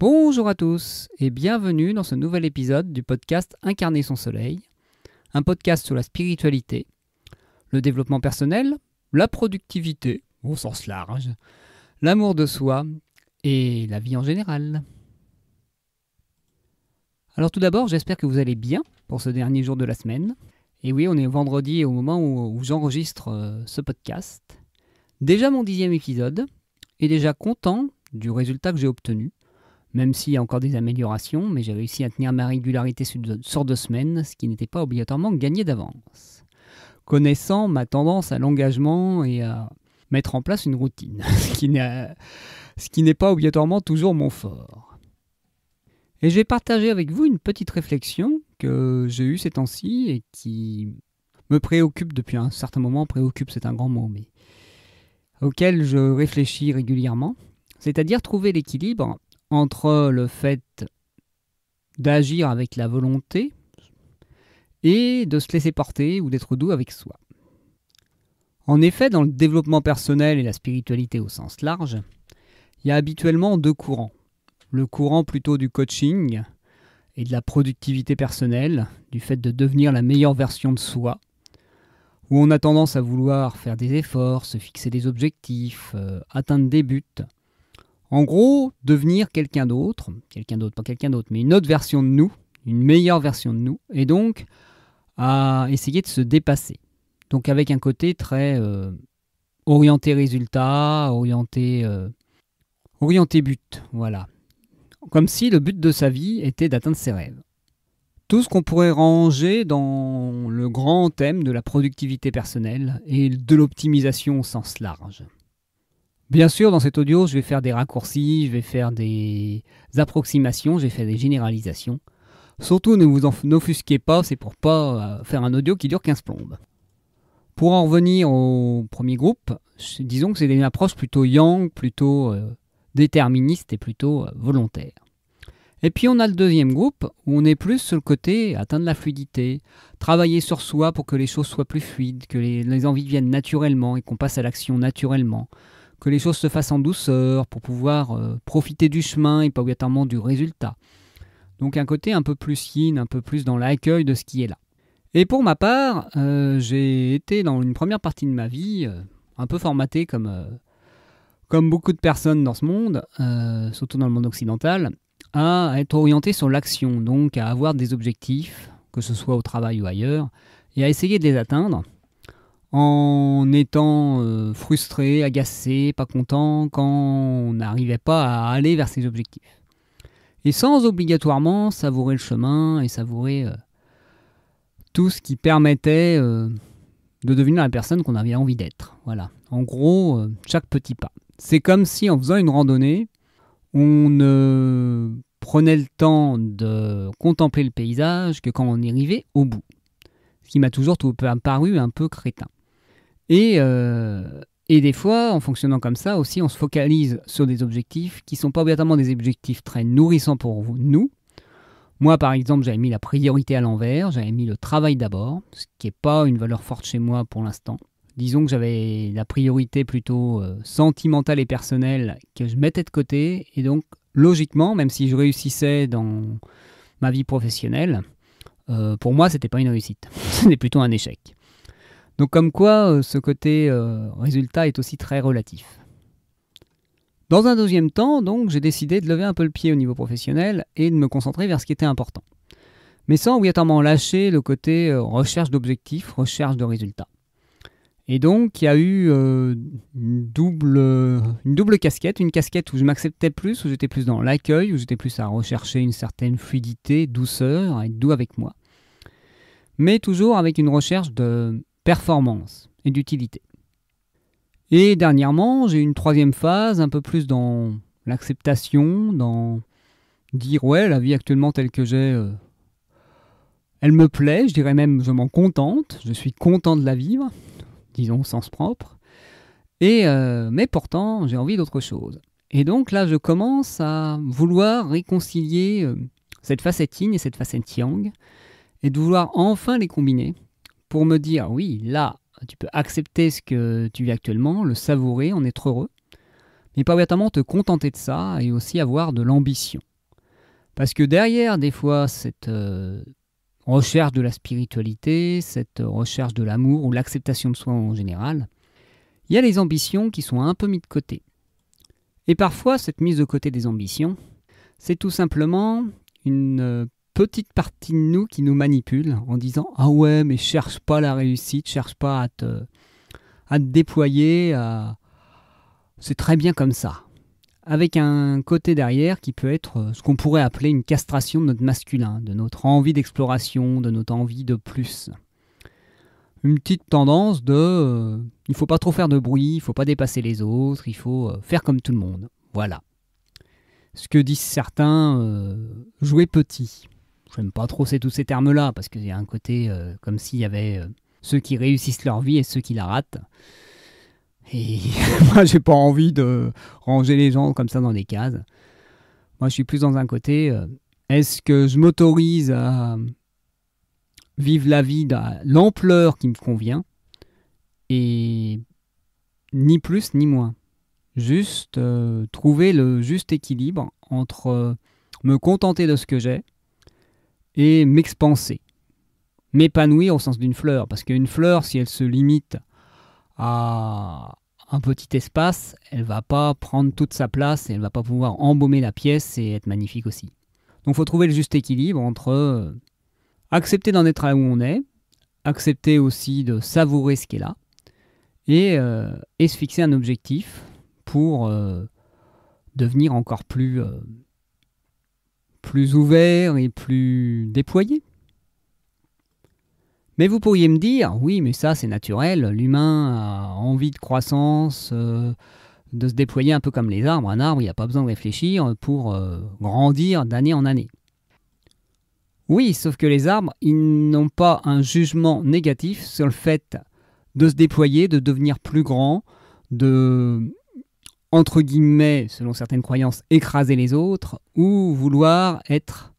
Bonjour à tous et bienvenue dans ce nouvel épisode du podcast Incarner son soleil, un podcast sur la spiritualité, le développement personnel, la productivité au sens large, l'amour de soi et la vie en général. Alors tout d'abord, j'espère que vous allez bien pour ce dernier jour de la semaine. Et oui, on est vendredi au moment où j'enregistre ce podcast. Déjà mon 10e épisode et déjà content du résultat que j'ai obtenu. Même s'il y a encore des améliorations, mais j'ai réussi à tenir ma régularité sur 2 semaines, ce qui n'était pas obligatoirement gagné d'avance. Connaissant ma tendance à l'engagement et à mettre en place une routine, ce qui n'est pas obligatoirement toujours mon fort. Et je vais partager avec vous une petite réflexion que j'ai eue ces temps-ci et qui me préoccupe depuis un certain moment. Préoccupe, c'est un grand mot, mais auquel je réfléchis régulièrement. C'est-à-dire trouver l'équilibre entre le fait d'agir avec la volonté et de se laisser porter ou d'être doux avec soi. En effet, dans le développement personnel et la spiritualité au sens large, il y a habituellement 2 courants. Le courant plutôt du coaching et de la productivité personnelle, du fait de devenir la meilleure version de soi, où on a tendance à vouloir faire des efforts, se fixer des objectifs, atteindre des buts. En gros, devenir quelqu'un d'autre, pas quelqu'un d'autre, mais une autre version de nous, une meilleure version de nous, et donc à essayer de se dépasser. Donc avec un côté très orienté résultat, orienté but, voilà. Comme si le but de sa vie était d'atteindre ses rêves. Tout ce qu'on pourrait ranger dans le grand thème de la productivité personnelle et de l'optimisation au sens large. Bien sûr, dans cet audio, je vais faire des raccourcis, je vais faire des approximations, je vais faire des généralisations. Surtout, ne vous en offusquez pas, c'est pour pas faire un audio qui dure 15 plombes. Pour en revenir au premier groupe, disons que c'est une approche plutôt yang, plutôt déterministe et plutôt volontaire. Et puis on a le deuxième groupe, où on est plus sur le côté atteindre la fluidité, travailler sur soi pour que les choses soient plus fluides, que les envies viennent naturellement et qu'on passe à l'action naturellement. Que les choses se fassent en douceur pour pouvoir profiter du chemin et pas obligatoirement du résultat. Donc un côté un peu plus yin, un peu plus dans l'accueil de ce qui est là. Et pour ma part, j'ai été dans une première partie de ma vie un peu formaté comme beaucoup de personnes dans ce monde, surtout dans le monde occidental, à être orienté sur l'action, donc à avoir des objectifs, que ce soit au travail ou ailleurs, et à essayer de les atteindre, en étant frustré, agacé, pas content quand on n'arrivait pas à aller vers ses objectifs. Et sans obligatoirement savourer le chemin et savourer tout ce qui permettait de devenir la personne qu'on avait envie d'être. Voilà. En gros, chaque petit pas. C'est comme si en faisant une randonnée, on ne prenait le temps de contempler le paysage que quand on y arrivait au bout. Ce qui m'a toujours paru un peu crétin. Et des fois, en fonctionnant comme ça aussi, on se focalise sur des objectifs qui ne sont pas obligatoirement des objectifs très nourrissants pour nous. Moi, par exemple, j'avais mis la priorité à l'envers, j'avais mis le travail d'abord, ce qui n'est pas une valeur forte chez moi pour l'instant. Disons que j'avais la priorité plutôt sentimentale et personnelle que je mettais de côté. Et donc, logiquement, même si je réussissais dans ma vie professionnelle, pour moi, ce n'était pas une réussite. C'était plutôt un échec. Donc comme quoi, ce côté résultat est aussi très relatif. Dans un deuxième temps, donc, j'ai décidé de lever un peu le pied au niveau professionnel et de me concentrer vers ce qui était important. Mais sans obligatoirement lâcher le côté recherche d'objectifs, recherche de résultats. Et donc, il y a eu une double casquette, une casquette où je m'acceptais plus, où j'étais plus dans l'accueil, où j'étais plus à rechercher une certaine fluidité, douceur, à être doux avec moi. Mais toujours avec une recherche de performance et d'utilité. Et dernièrement, j'ai eu une troisième phase, un peu plus dans l'acceptation, dans dire ouais, la vie actuellement telle que j'ai, elle me plaît, je dirais même je m'en contente, je suis content de la vivre, disons au sens propre, mais pourtant j'ai envie d'autre chose. Et donc là, je commence à vouloir réconcilier cette facette yin et cette facette yang, et de vouloir enfin les combiner, pour me dire, oui, là, tu peux accepter ce que tu vis actuellement, le savourer, en être heureux, mais pas obligatoirement te contenter de ça et aussi avoir de l'ambition. Parce que derrière, des fois, cette recherche de la spiritualité, cette recherche de l'amour ou l'acceptation de soi en général, il y a les ambitions qui sont un peu mises de côté. Et parfois, cette mise de côté des ambitions, c'est tout simplement une petite partie de nous qui nous manipule en disant « Ah ouais, mais cherche pas la réussite, cherche pas à te déployer, c'est très bien comme ça ». Avec un côté derrière qui peut être ce qu'on pourrait appeler une castration de notre masculin, de notre envie d'exploration, de notre envie de plus. Une petite tendance de il ne faut pas trop faire de bruit, il ne faut pas dépasser les autres, il faut faire comme tout le monde. Voilà. Ce que disent certains, jouer petit. Je n'aime pas trop tous ces termes-là, parce qu'il y a un côté comme s'il y avait ceux qui réussissent leur vie et ceux qui la ratent. Et moi, j'ai pas envie de ranger les gens comme ça dans des cases. Moi, je suis plus dans un côté, est-ce que je m'autorise à vivre la vie à l'ampleur qui me convient, et ni plus ni moins. Juste trouver le juste équilibre entre me contenter de ce que j'ai et m'expanser. M'épanouir au sens d'une fleur, parce qu'une fleur, si elle se limite à un petit espace, elle va pas prendre toute sa place et elle va pas pouvoir embaumer la pièce et être magnifique aussi. Donc il faut trouver le juste équilibre entre accepter d'en être là où on est, accepter aussi de savourer ce qui est là, et se fixer un objectif pour devenir encore plus ouvert et plus déployé. Mais vous pourriez me dire, oui, mais ça c'est naturel, l'humain a envie de croissance, de se déployer un peu comme les arbres. Un arbre, il n'y a pas besoin de réfléchir pour grandir d'année en année. Oui, sauf que les arbres, ils n'ont pas un jugement négatif sur le fait de se déployer, de devenir plus grand, de, entre guillemets, selon certaines croyances, écraser les autres, ou vouloir être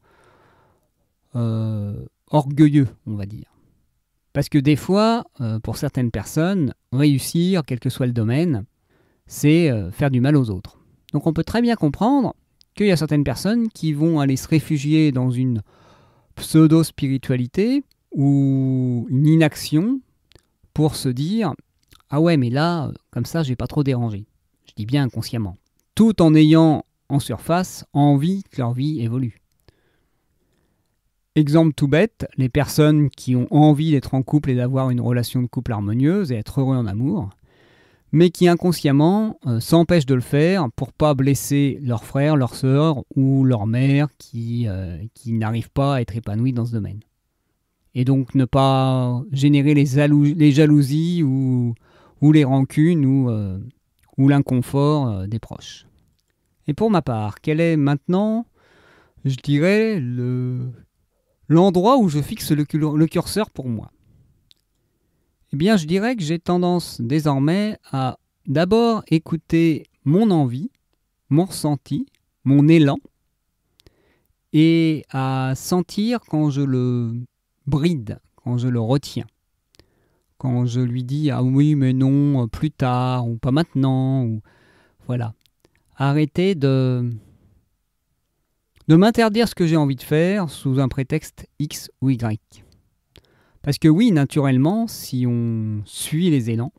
orgueilleux, on va dire. Parce que des fois, pour certaines personnes, réussir, quel que soit le domaine, c'est faire du mal aux autres. Donc on peut très bien comprendre qu'il y a certaines personnes qui vont aller se réfugier dans une pseudo-spiritualité ou une inaction pour se dire « Ah ouais, mais là, comme ça, je vais pas trop déranger ». Je dis bien inconsciemment. Tout en ayant en surface envie que leur vie évolue. Exemple tout bête, les personnes qui ont envie d'être en couple et d'avoir une relation de couple harmonieuse et être heureux en amour, mais qui inconsciemment s'empêchent de le faire pour pas blesser leur frère, leur sœur ou leur mère qui n'arrivent pas à être épanouis dans ce domaine. Et donc ne pas générer les jalousies ou les rancunes ou l'inconfort des proches. Et pour ma part, quel est maintenant, je dirais, l'endroit où je fixe le curseur pour moi? Eh bien, je dirais que j'ai tendance désormais à d'abord écouter mon envie, mon ressenti, mon élan, et à sentir quand je le bride, quand je le retiens. Quand je lui dis « Ah oui, mais non, plus tard, ou pas maintenant », ou voilà. Arrêter de m'interdire ce que j'ai envie de faire sous un prétexte X ou Y. Parce que oui, naturellement, si on suit les élans,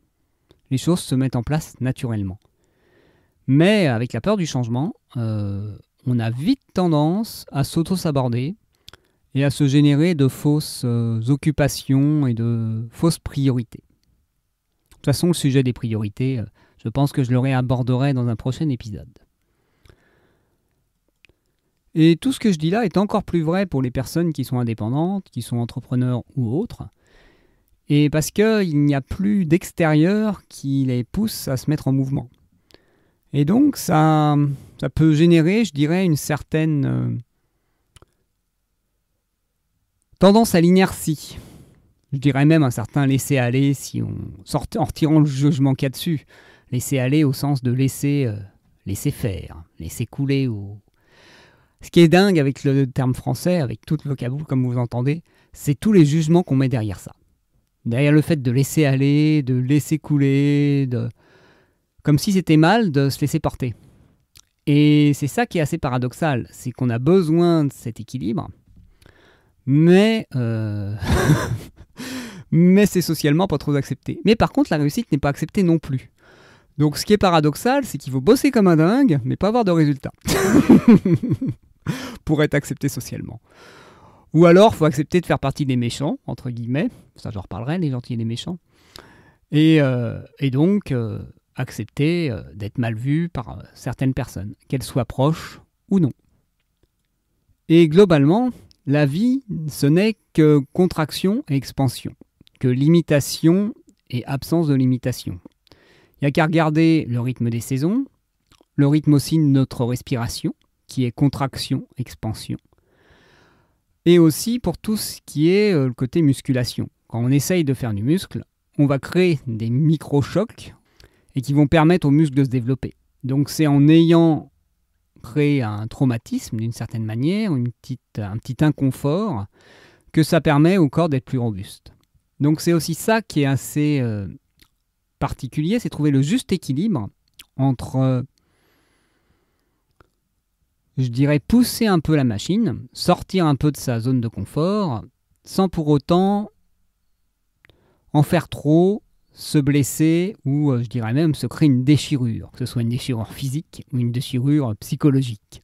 les choses se mettent en place naturellement. Mais avec la peur du changement, on a vite tendance à s'auto-saborder et à se générer de fausses occupations et de fausses priorités. De toute façon, le sujet des priorités, je pense que je le réaborderai dans un prochain épisode. Et tout ce que je dis là est encore plus vrai pour les personnes qui sont indépendantes, qui sont entrepreneurs ou autres. Et parce qu'il n'y a plus d'extérieur qui les pousse à se mettre en mouvement. Et donc ça peut générer, je dirais, une certaine tendance à l'inertie. Je dirais même un certain laisser-aller si en retirant le jugement qu'il y a dessus. Laisser-aller au sens de laisser faire, laisser couler. Ce qui est dingue avec le terme français, avec tout le vocabulaire comme vous entendez, c'est tous les jugements qu'on met derrière ça. Derrière le fait de laisser aller, de laisser couler, comme si c'était mal de se laisser porter. Et c'est ça qui est assez paradoxal, c'est qu'on a besoin de cet équilibre, mais, mais c'est socialement pas trop accepté. Mais par contre, la réussite n'est pas acceptée non plus. Donc ce qui est paradoxal, c'est qu'il faut bosser comme un dingue, mais pas avoir de résultats pour être accepté socialement. Ou alors, il faut accepter de faire partie des méchants, entre guillemets, ça j'en reparlerai, les gentils et les méchants, et donc accepter d'être mal vu par certaines personnes, qu'elles soient proches ou non. Et globalement, la vie, ce n'est que contraction et expansion, que limitation et absence de limitation. Il n'y a qu'à regarder le rythme des saisons, le rythme aussi de notre respiration, qui est contraction, expansion, et aussi pour tout ce qui est le côté musculation. Quand on essaye de faire du muscle, on va créer des micro-chocs et qui vont permettre aux muscles de se développer. Donc c'est en ayant créé un traumatisme d'une certaine manière, un petit inconfort, que ça permet au corps d'être plus robuste. Donc c'est aussi ça qui est assez particulier, c'est trouver le juste équilibre entre, je dirais, pousser un peu la machine, sortir un peu de sa zone de confort, sans pour autant en faire trop, se blesser ou, je dirais même, se créer une déchirure, que ce soit une déchirure physique ou une déchirure psychologique.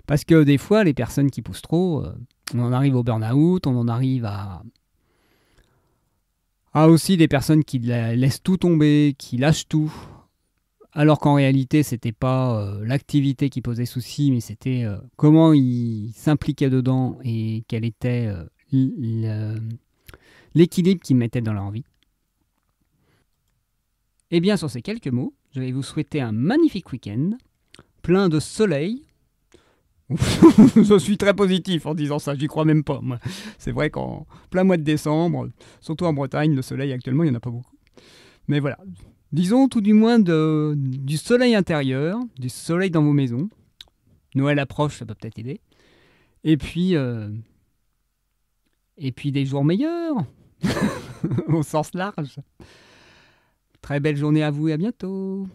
Parce que des fois, les personnes qui poussent trop, on en arrive au burn-out, on en arrive à aussi des personnes qui laissent tout tomber, qui lâchent tout, alors qu'en réalité, c'était pas l'activité qui posait souci, mais c'était comment ils s'impliquaient dedans et quel était l'équilibre qu'ils mettaient dans leur vie. Et bien, sur ces quelques mots, je vais vous souhaiter un magnifique week-end, plein de soleil. Je suis très positif en disant ça, j'y crois même pas, moi. C'est vrai qu'en plein mois de décembre, surtout en Bretagne, le soleil actuellement, il n'y en a pas beaucoup. Mais voilà, disons tout du moins du soleil intérieur, du soleil dans vos maisons. Noël approche, ça peut peut-être aider. Et puis des jours meilleurs, au sens large. Très belle journée à vous et à bientôt.